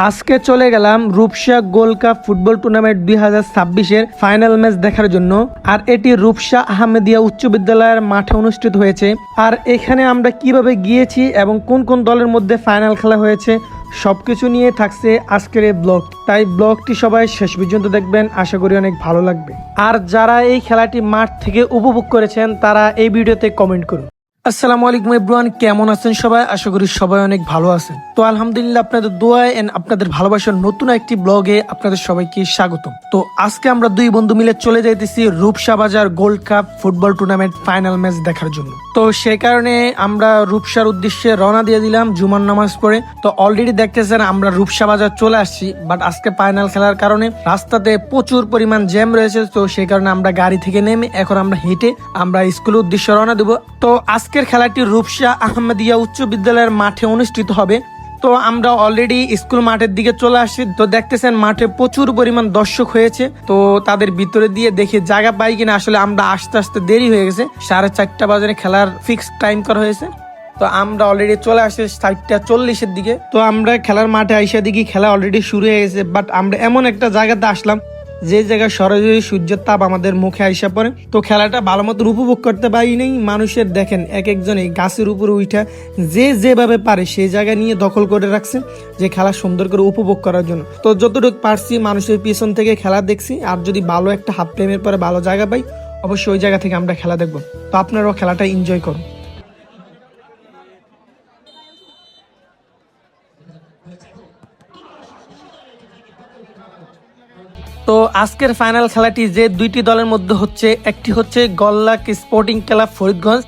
আজকে চলে গেলাম Rupsa gold cup football tournament 2026-এর ফাইনাল ম্যাচ দেখার জন্য। আর এটি রূপসা আহমেদিয়া উচ্চ বিদ্যালয়ের মাঠে অনুষ্ঠিত হয়েছে। আর এখানে আমরা কিভাবে গিয়েছি এবং কোন কোন দলের মধ্যে ফাইনাল খেলা হয়েছে সবকিছু নিয়ে থাকছে আজকের এই ব্লগ। তাই ব্লগটি সবাই শেষ পর্যন্ত দেখবেন, আশা করি অনেক ভালো লাগবে। আর যারা এই খেলাটি মাঠ থেকে উপভোগ করেছেন তারা এই ভিডিওতে কমেন্ট করুন। আসসালামু আলাইকুম এভরিওয়ান, কেমন আছেন সবাই? আশা করি সবাই অনেক ভালো আছেন। তো আলহামদুলিল্লাহ, আপনাদের দোয়ায় এন্ড আপনাদের ভালোবাসার নতুন একটি ব্লগে আপনাদের সবাইকে স্বাগতম। তো আজকে আমরা দুই বন্ধু মিলে চলে যাইতেছি রূপসা বাজার gold cup football tournament final match দেখার জন্য। তো সেই কারণে আমরা রূপসার উদ্দেশ্যে রওনা দিয়ে দিলাম জুমার নামাজ পড়ে। তো অলরেডি দেখতেছেন আমরা রূপসা বাজার চলে আসছি, বাট আজকে ফাইনাল খেলার কারণে রাস্তাতে প্রচুর পরিমাণ জ্যাম রয়েছে। তো সেই কারণে আমরা গাড়ি থেকে নেমে এখন আমরা হেঁটে আমরা স্কুলের উদ্দেশ্যে রওনা দেবো। তো আজকের খেলাটি রূপসা আহমেদিয়া উচ্চ বিদ্যালয়ের মাঠে অনুষ্ঠিত হবে। তো আমরা অলরেডি স্কুল মাঠের দিকে চলে আসছি। তো দেখতেছেন মাঠে প্রচুর পরিমাণ দর্শক হয়েছে। তো তাদের ভিতরে দিয়ে দেখে জায়গা পাই কিনা, আসলে আমরা আস্তে আস্তে দেরি হয়ে গেছে, 4:30 বাজে খেলার ফিক্সড টাইম করা হয়েছে। তো আমরা অলরেডি চলে আসছি 4:40-এর দিকে। তো আমরা খেলার মাঠে আইসা দেখি খেলা অলরেডি শুরু হয়ে গেছে। বাট আমরা এমন একটা জায়গাতে আসলাম যে জায়গায় সরাসরি সূর্যের তাপ আমাদের মুখে আইসা পড়ে। তো খেলাটা ভালো মতো উপভোগ করতে পারি নাই। মানুষের দেখেন এক একজনে গাছের উপরে উঠা যে যেভাবে পারে সেই জায়গা নিয়ে দখল করে রাখছে যে খেলা সুন্দর করে উপভোগ করার জন্য। তো যতটুকু পারছি মানুষের পিছন থেকে খেলা দেখছি। আর যদি ভালো একটা হাফ টাইমের পরে ভালো জায়গা পাই অবশ্যই ওই জায়গা থেকে আমরা খেলা দেখবো। তো আপনারাও খেলাটা এনজয় করুন। তো আজকের ফাইনাল খেলাটি যে দুইটি দলের মধ্যে হচ্ছে, একটি হচ্ছে গোল্লাক স্পোর্টিং ক্লাব ফরিদগঞ্জ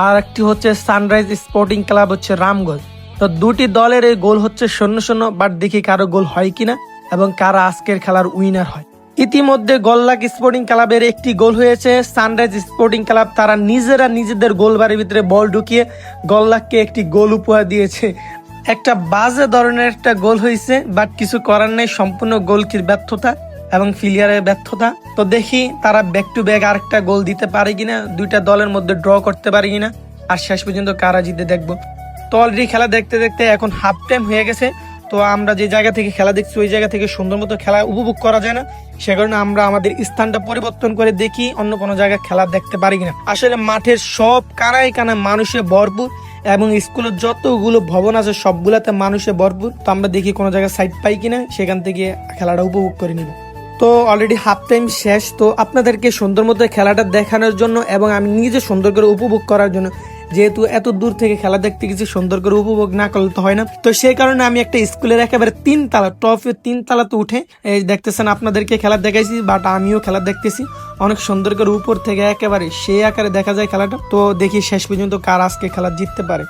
আর একটি হচ্ছে সানরাইজ স্পোর্টিং ক্লাব হচ্ছে রামগঞ্জ। তো দুটি দলের এই গোল হচ্ছে 0-0। বাট দেখি কারো গোল হয় কিনা এবং কারা আজকের খেলার উইনার হয়। ইতিমধ্যে গোল্লাক স্পোর্টিং ক্লাবের একটি গোল হয়েছে। সানরাইজ স্পোর্টিং ক্লাব তারা নিজেরা নিজেদের গোল বাড়ির ভিতরে বল ঢুকিয়ে গোল্লাককে একটি গোল উপহার দিয়েছে। একটা বাজে ধরনের একটা গোল হয়েছে, বাট কিছু করার নেই, সম্পূর্ণ গোলকির ব্যর্থতা এবং ফিলিয়ারের ব্যর্থতা। তো দেখি তারা ব্যাক টু ব্যাক আরেকটা গোল দিতে পারে কিনা, দুইটা দলের মধ্যে ড্র করতে পারে কিনা, আর শেষ পর্যন্ত কারা জিতে দেখবো। তো অলরেডি খেলা দেখতে দেখতে এখন হাফ টাইম হয়ে গেছে। তো আমরা যে জায়গা থেকে খেলা দেখছি ওই জায়গা থেকে সুন্দর মতো খেলা উপভোগ করা যায় না, সে কারণে আমরা আমাদের স্থানটা পরিবর্তন করে দেখি অন্য কোনো জায়গায় খেলা দেখতে পারি কিনা। আসলে মাঠের সব কানায় কানায় মানুষে ভরপুর এবং স্কুলের যতগুলো ভবন আছে সবগুলাতে মানুষে ভরপুর। তো আমরা দেখি কোনো জায়গায় সাইড পাই কিনা, সেখান থেকে খেলাটা উপভোগ করে নিব। তো অলরেডি হাফ টাইম শেষ। তো আপনাদেরকে সুন্দর মতো খেলাটা দেখানোর জন্য এবং আমি নিজে সুন্দর করে উপভোগ করার জন্য, যেহেতু এত দূর থেকে খেলা দেখতে গেছি, সুন্দর করে উপভোগ না করলে তো হয় না। তো সেই কারণে আমি একটা স্কুলের একেবারে 3 তলা টপের 3 তলাতে উঠে এই দেখতেছেন আপনাদেরকে খেলা দেখাইছি। বাট আমিও খেলা দেখতেছি অনেক সুন্দর করে উপর থেকে, একেবারে সেই আকারে দেখা যায় খেলাটা। তো দেখি শেষ পর্যন্ত কার আজকে খেলা জিততে পারে।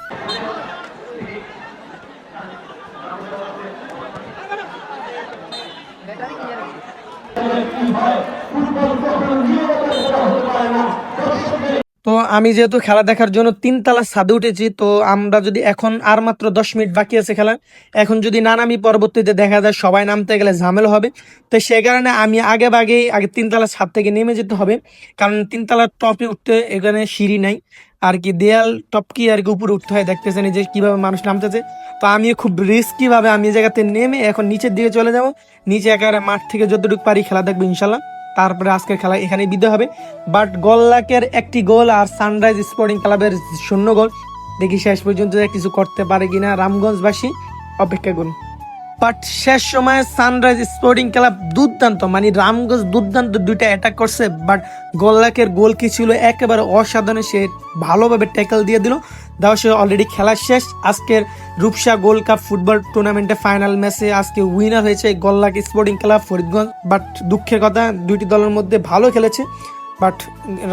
তো আমি যেহেতু খেলা দেখার জন্য 3 তলা ছাদে উঠেছি, তো আমরা যদি এখন আর মাত্র 10 মিনিট বাকি আছে খেলা, এখন যদি না নামি পরবর্তীতে দেখা যায় সবাই নামতে গেলে ঝামেলা হবে। তো সেই কারণে আমি আগে 3 তলা ছাদ থেকে নেমে যেতে হবে, কারণ 3 তলার টপে উঠতে এখানে সিঁড়ি নাই আর কি, দেয়াল টপকি আর কি উপরে উঠতে হয়। দেখতেছেন যে কিভাবে মানুষ নামতেছে। তো আমি খুব রিস্কি ভাবে আমি এই জায়গাতে নেমে এখন নিচের দিকে চলে যাব। নিচে একেবারে মাঠ থেকে যতটুকু পারি খেলা দেখবো ইনশাল্লাহ। তারপরে আজকের খেলা এখানে বিদায় হবে। বাট গোল্লাকের একটি গোল আর সানরাইজ স্পোর্টিং ক্লাবের 0 গোল। দেখি শেষ পর্যন্ত কিছু করতে পারে কিনা রামগঞ্জবাসী, অপেক্ষা করুন। বাট শেষ সময় সানরাইজ স্পোর্টিং ক্লাব দুর্দান্ত, মানে রামগঞ্জ দুর্দান্ত দুইটা অ্যাটাক করছে। বাট গোল্লাকের গোল কি ছিল একেবারে অসাধারণ, সে ভালোভাবে ট্যাকল দিয়ে দিল। দেওয়া সে অলরেডি খেলা শেষ। আজকের রূপসা গোল্ড কাপ ফুটবল টুর্নামেন্টে ফাইনাল ম্যাচে আজকে উইনার হয়েছে গোল্লাক স্পোর্টিং ক্লাব ফরিদগঞ্জ। বাট দুঃখের কথা দুইটি দলের মধ্যে ভালো খেলেছে, বাট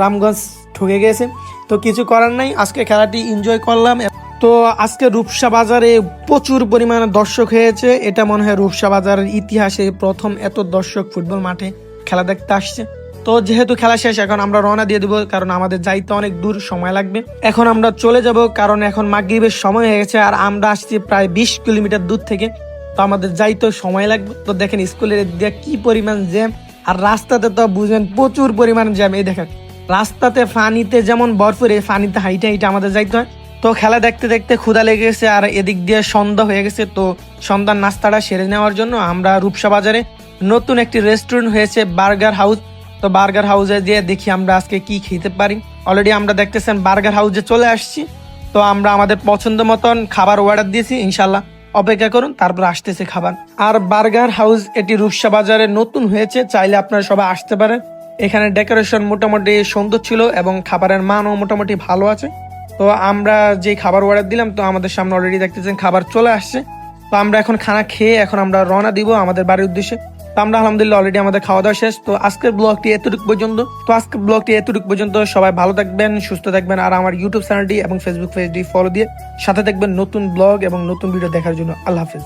রামগঞ্জ ঠকে গেছে। তো কিছু করার নাই, আজকে খেলাটি এনজয় করলাম। তো আজকে রূপসা বাজারে প্রচুর পরিমাণে দর্শক হয়েছে। এটা মনে হয় রূপসা বাজারের ইতিহাসে প্রথম এত দর্শক ফুটবল মাঠে খেলা দেখতে আসছে। তো যেহেতু খেলা শেষ, এখন আমরা রওনা দিয়ে দেবো, কারণ আমাদের যাইতে অনেক দূর, সময় লাগবে। এখন আমরা চলে যাব, কারণ এখন মাগরিবের সময় হয়ে গেছে আর আমরা আসছি প্রায় 20 কিলোমিটার দূর থেকে। তো আমাদের যাইতেও সময় লাগবে। তো দেখেন স্কুলের দিকে কি পরিমাণ জ্যাম, আর রাস্তাতে তো বুঝেন প্রচুর পরিমাণ জ্যাম। এই দেখেন রাস্তাতে পানিতে যেমন ভরপুর, এই পানিতে হাইটে হাইটে আমাদের যাইতে হয়। তো তো খেলা দেখতে দেখতে ক্ষুধা লেগে গেছে আর এদিক দিয়ে সন্ধ্যা হয়ে গেছে। তো সন্ধ্যার নাস্তাটা সেরে নেওয়ার জন্য আমরা রূপসা বাজারে নতুন একটি রেস্টুরেন্ট হয়েছে বার্গার হাউস। তো বার্গার হাউসে দিয়ে দেখি আমরা আজকে কি খেতে পারি। অলরেডি আমরা দেখতেছেন বার্গার হাউসে চলে আসছি। তো আমরা আমাদের পছন্দ মতন খাবার অর্ডার দিয়েছি, ইনশাল্লাহ অপেক্ষা করুন, তারপর আসতেছে খাবার। আর বার্গার হাউস এটি রূপসা বাজারে নতুন হয়েছে, চাইলে আপনারা সবাই আসতে পারেন। এখানে ডেকোরেশন মোটামুটি সুন্দর ছিল এবং খাবারের মানও মোটামুটি ভালো আছে। তো আমরা যে খাবার অর্ডার দিলাম, তো আমাদের সামনে অলরেডি দেখতেছেন খাবার চলে আসছে। তো আমরা এখন খানা খেয়ে এখন আমরা রওনা দিব আমাদের বাড়ির উদ্দেশ্যে। তো আমরা আলহামদুলিল্লাহ অলরেডি আমাদের খাওয়া দাওয়া শেষ। তো আজকের ব্লগটি এতটুকু পর্যন্ত। সবাই ভালো থাকবেন, সুস্থ থাকবেন, আর আমার ইউটিউব চ্যানেলটি এবং ফেসবুক পেজটি ফলো দিয়ে সাথে থাকবেন নতুন ব্লগ এবং নতুন ভিডিও দেখার জন্য। আল্লাহ হাফেজ।